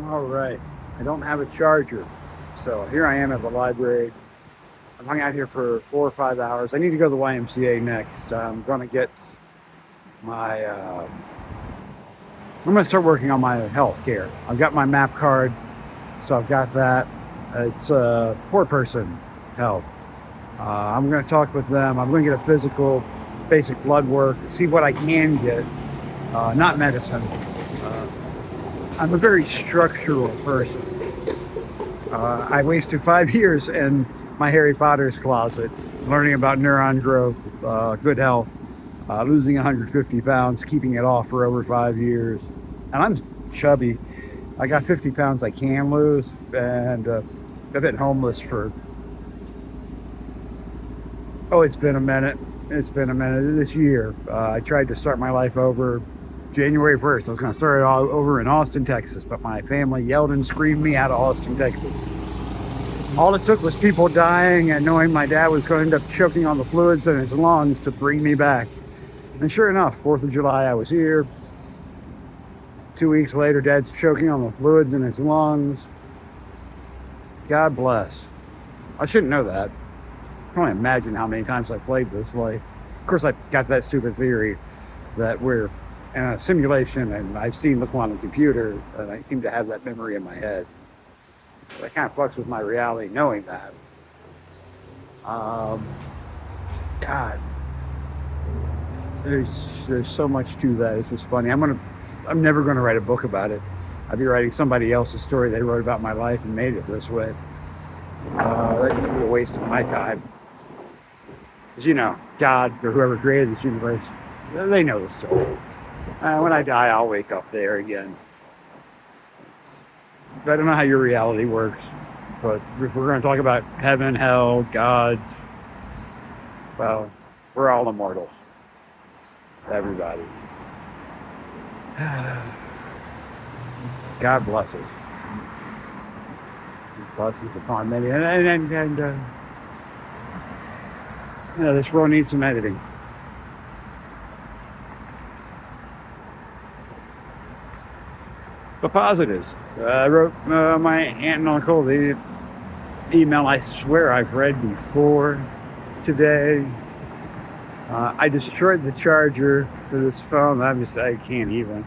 All right. I don't have a charger. So here I am at the library. I'm hung out here for 4 or 5 hours. I need to go to the YMCA next. I'm going to get my, I'm going to start working on my health care. I've got my MAP card, so I've got that. It's poor person health. I'm going to talk with them. I'm going to get a physical, basic blood work, see what I can get, not medicine. Uh, I'm a very structural person. I wasted 5 years in my Harry Potter's closet, learning about neuron growth, good health, losing 150 pounds, keeping it off for over 5 years. And I'm chubby. I got 50 pounds I can lose, and I've been homeless for, oh, it's been a minute. It's been a minute. This year, I tried to start my life over January 1st. I was going to start it all over in Austin, Texas, but my family yelled and screamed me out of Austin, Texas. All it took was people dying and knowing my dad was going to end up choking on the fluids in his lungs to bring me back. And sure enough, 4th of July, I was here. 2 weeks later, Dad's choking on the fluids in his lungs. God bless. I shouldn't know that. I can only imagine how many times I played this life. Of course, I got that stupid theory that we're in a simulation and I've seen the quantum computer and I seem to have that memory in my head. But I kind of fucks with my reality knowing that. God, there's so much to that. It's just funny. I'm never gonna write a book about it. I'd be writing somebody else's story they wrote about my life and made it this way. That would be a waste of my time. Because God or whoever created this universe, they know the story. When I die, I'll wake up there again. I don't know how your reality works, but if we're going to talk about heaven, hell, gods, well, we're all immortals. Everybody. God bless us. Blessings upon many. And this world needs some editing. But positives. I wrote my aunt and uncle the email I swear I've read before today. I destroyed the charger for this phone. I can't even.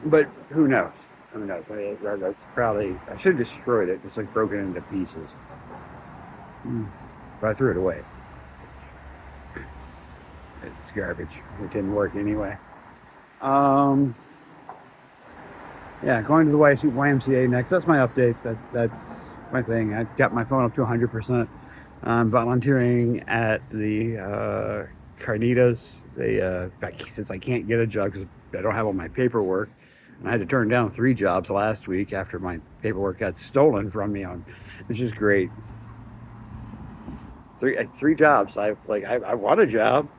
But who knows? Who knows? That's probably, I should have destroyed it. It's like broken into pieces. But I threw it away. It's garbage. It didn't work anyway. Yeah, going to the YMCA next. That's my update. That's my thing. I got my phone up to 100%. I'm volunteering at the Carnitas. Since I can't get a job because I don't have all my paperwork, and I had to turn down 3 jobs last week after my paperwork got stolen from me. It's just great. Three jobs. I want a job.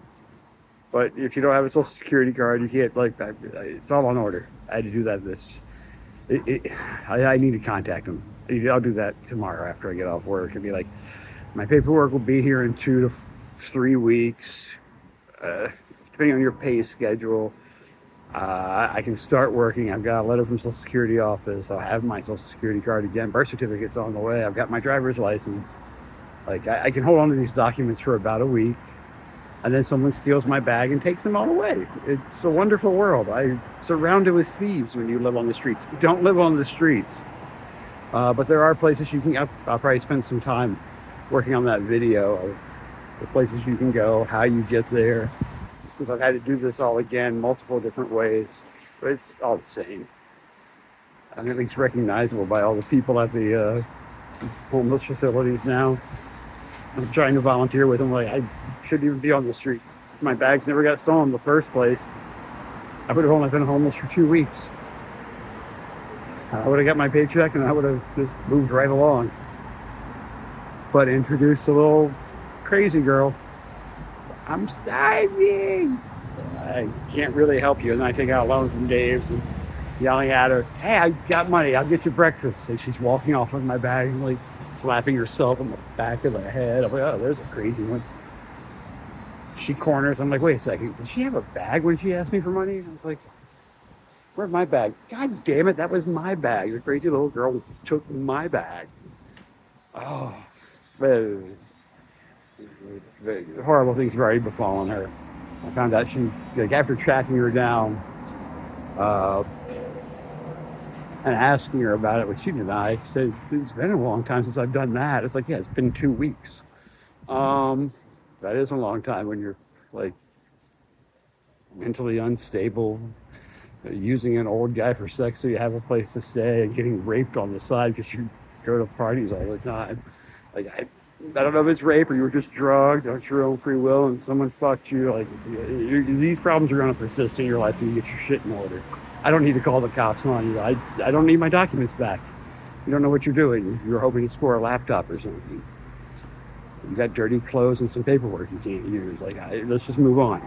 But if you don't have a social security card, you can't, it's all on order. I had to do that I need to contact them. I'll do that tomorrow after I get off work and be like, my paperwork will be here in 2 to 3 weeks, depending on your pay schedule. I can start working. I've got a letter from Social Security office. I'll have my Social Security card again. Birth certificate's on the way. I've got my driver's license. I can hold on to these documents for about a week. And then someone steals my bag and takes them all away. It's a wonderful world. I'm surrounded with thieves when you live on the streets. Don't live on the streets. But there are places you can, I'll probably spend some time working on that video of the places you can go, how you get there. Because I've had to do this all again, multiple different ways. But it's all the same. I'm at least recognizable by all the people at the homeless facilities now. I'm trying to volunteer with them. I shouldn't even be on the streets. If my bags never got stolen in the first place, I would have only been homeless for 2 weeks. I would have got my paycheck and I would have just moved right along. But introduce a little crazy girl. I'm starving. I can't really help you. And I take out a loan from Dave's and yelling at her, hey, I got money. I'll get you breakfast. And she's walking off with my bag and slapping herself on the back of the head. I'm like, oh, there's a crazy one. She corners. I'm like, wait a second. Did she have a bag when she asked me for money? I was like, Where's my bag? God damn it, that was my bag. The crazy little girl took my bag. Oh, but, but horrible things have already befallen her. I found out she, like, after tracking her down uh, and asking her about it, which she denied, she said, it's been a long time since I've done that. It's like, yeah, it's been 2 weeks. That is a long time when you're like mentally unstable, using an old guy for sex so you have a place to stay, and getting raped on the side because you go to parties all the time. Like, I don't know if it's rape or you were just drugged on your own free will and someone fucked you. Like, these problems are going to persist in your life till you get your shit in order. I don't need to call the cops on you. I don't need my documents back. You don't know what you're doing. You're hoping to score a laptop or something. You got dirty clothes and some paperwork you can't use. Like, let's just move on.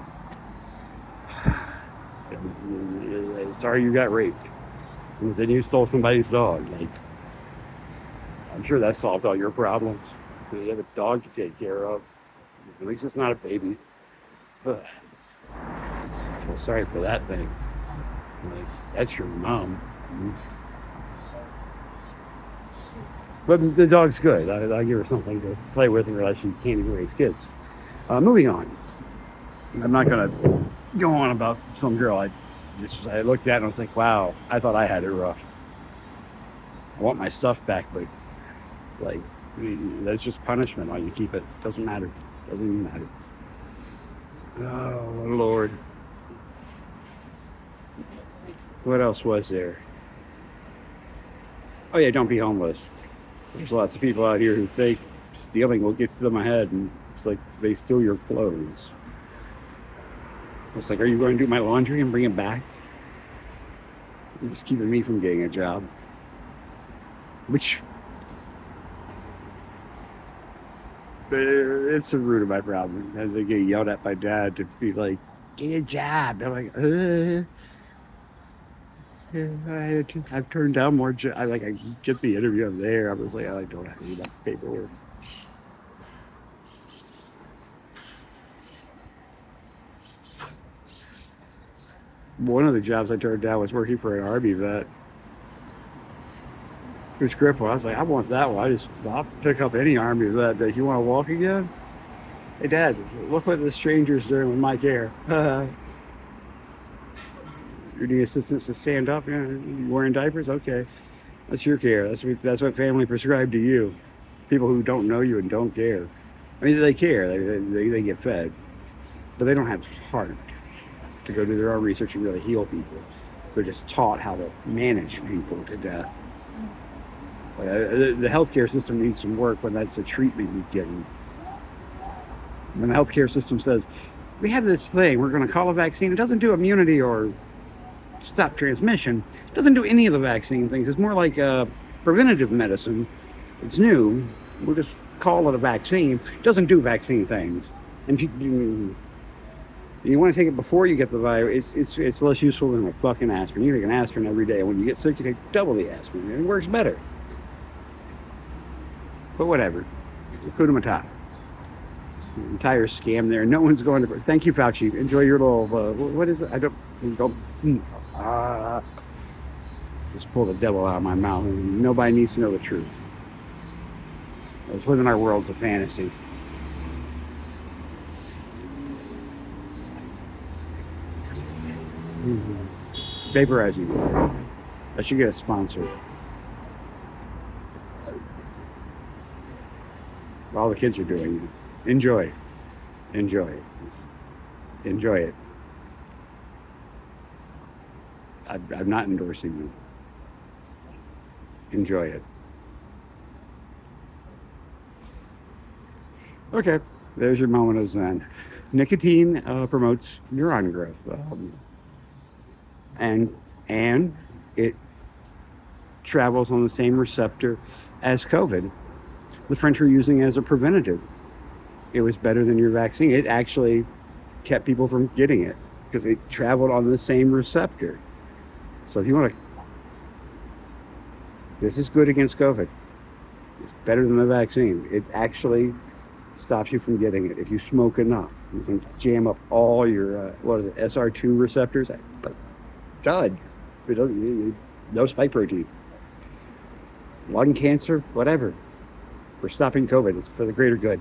Sorry you got raped. And then you stole somebody's dog. Like, I'm sure that solved all your problems. You have a dog to take care of. At least it's not a baby. Ugh. So sorry for that thing. Like, that's your mom. But the dog's good. I'll give her something to play with and realize she can't even raise kids. Moving on. I'm not going to go on about some girl I looked at and I was like, wow, I thought I had it rough. I want my stuff back, but like, that's just punishment. Why you keep it? Doesn't matter. Doesn't even matter. Oh, Lord. What else was there? Oh yeah, don't be homeless. There's lots of people out here who think stealing will get to them ahead, and it's like they steal your clothes. It's like, are you going to do my laundry and bring it back? You're just keeping me from getting a job. Which, it's the root of my problem. As I get yelled at by dad to be like, get a job. I'm like, I've turned down more jobs. I get the interview up there. I was like, I don't have any of that paperwork. One of the jobs I turned down was working for an Army vet who's crippled. I was like, I want that one. I'll pick up any Army vet. Like, you want to walk again? Hey, Dad, look what the stranger's doing with my care. You need assistance to stand up? Yeah, you wearing diapers? Okay. That's your care. That's what family prescribed to you. People who don't know you and don't care. I mean, they care. They get fed. But they don't have heart to go do their own research and really heal people. They're just taught how to manage people to death. The healthcare system needs some work when that's the treatment you get. When the healthcare system says, we have this thing, we're going to call a vaccine. It doesn't do immunity or stop transmission. It doesn't do any of the vaccine things. It's more like preventative medicine. It's new. We'll just call it a vaccine. It doesn't do vaccine things. And if you want to take it before you get the virus, it's less useful than a fucking aspirin. You take an aspirin every day. When you get sick, you take double the aspirin. And it works better. But whatever. Hakuna Matata. Entire scam there. No one's going to. Thank you, Fauci. Enjoy your little. What is it? I don't. Just pull the devil out of my mouth. Nobody needs to know the truth. Let's live in our worlds of fantasy. Vaporizing. I should get a sponsor. All the kids are doing it. Enjoy. Enjoy it. Enjoy it. I'm not endorsing them. Enjoy it. Okay, there's your moment of zen. Nicotine promotes neuron growth, and it travels on the same receptor as COVID. The French were using it as a preventative. It was better than your vaccine. It actually kept people from getting it because it traveled on the same receptor. So if you want to, this is good against COVID. It's better than the vaccine. It actually stops you from getting it. If you smoke enough, you can jam up all your, SR2 receptors. Dud. No spike protein, lung cancer, whatever. We're stopping COVID. It's for the greater good.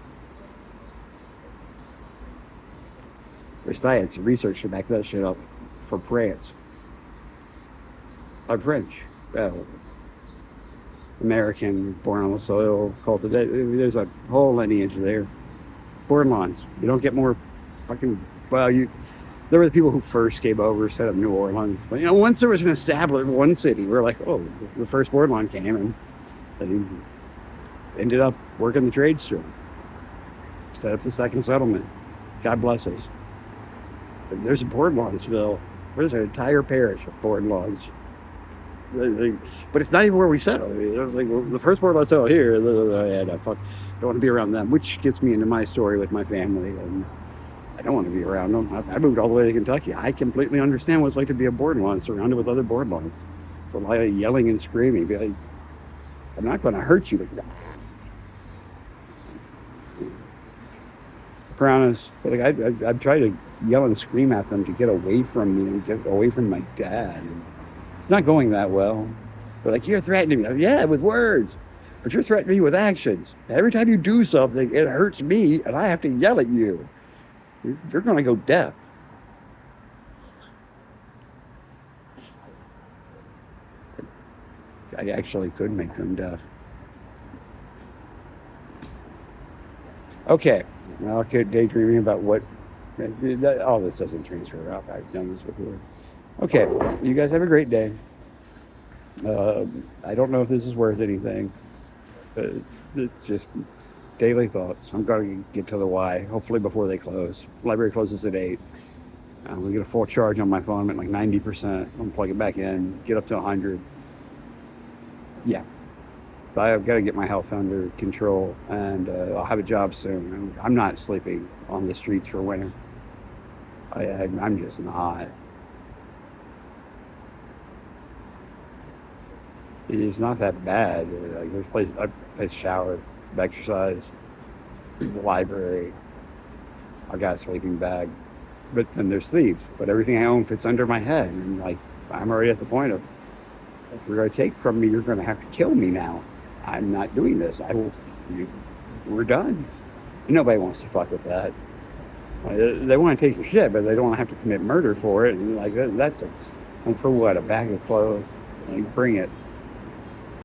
There's science and research to back that shit up from France. I'm French. Well, American, born on the soil, cultivated. There's a whole lineage there. Born lawns. You don't get more fucking. Well, you. There were the people who first came over, set up New Orleans. But once there was an established one city, we're like, oh, the first Bordelon came and they ended up working the trade stream. Set up the second settlement. God bless us. But there's a Bordelonsville. There's an entire parish of Bordelons. But it's not even where we settled. It was like, well, the first Bordelon settled here. Yeah, no, fuck, don't want to be around them, which gets me into my story with my family. And I don't want to be around them. I moved all the way to Kentucky. I completely understand what it's like to be a Bordelon surrounded with other Bordelons. It's a lot of yelling and screaming. Be like, I'm not going to hurt you. Piranhas. Like I've tried to yell and scream at them to get away from me and get away from my dad. And it's not going that well. They're like, you're threatening me. Like, yeah, with words. But you're threatening me with actions. Every time you do something, it hurts me, and I have to yell at you. You're going to go deaf. I actually could make them deaf. Okay. I'll get daydreaming about what. All this doesn't transfer up. I've done this before. Okay. You guys have a great day. I don't know if this is worth anything. But it's just daily thoughts. I'm going to get to the Y, hopefully before they close. Library closes at 8. We get a full charge on my phone. I'm at like 90%. I'm going to plug it back in, get up to 100. Yeah. But I've got to get my health under control, and I'll have a job soon. I'm not sleeping on the streets for winter. I'm just not. It's not that bad. Like, there's place shower, exercise, the library. I got a sleeping bag, but then there's thieves. But everything I own fits under my head, and like I'm already at the point of, if you're going to take from me, you're going to have to kill me now. I'm not doing this. We're done. Nobody wants to fuck with that. They want to take your shit, but they don't want to have to commit murder for it. And like and for what? A bag of clothes? Like, bring it.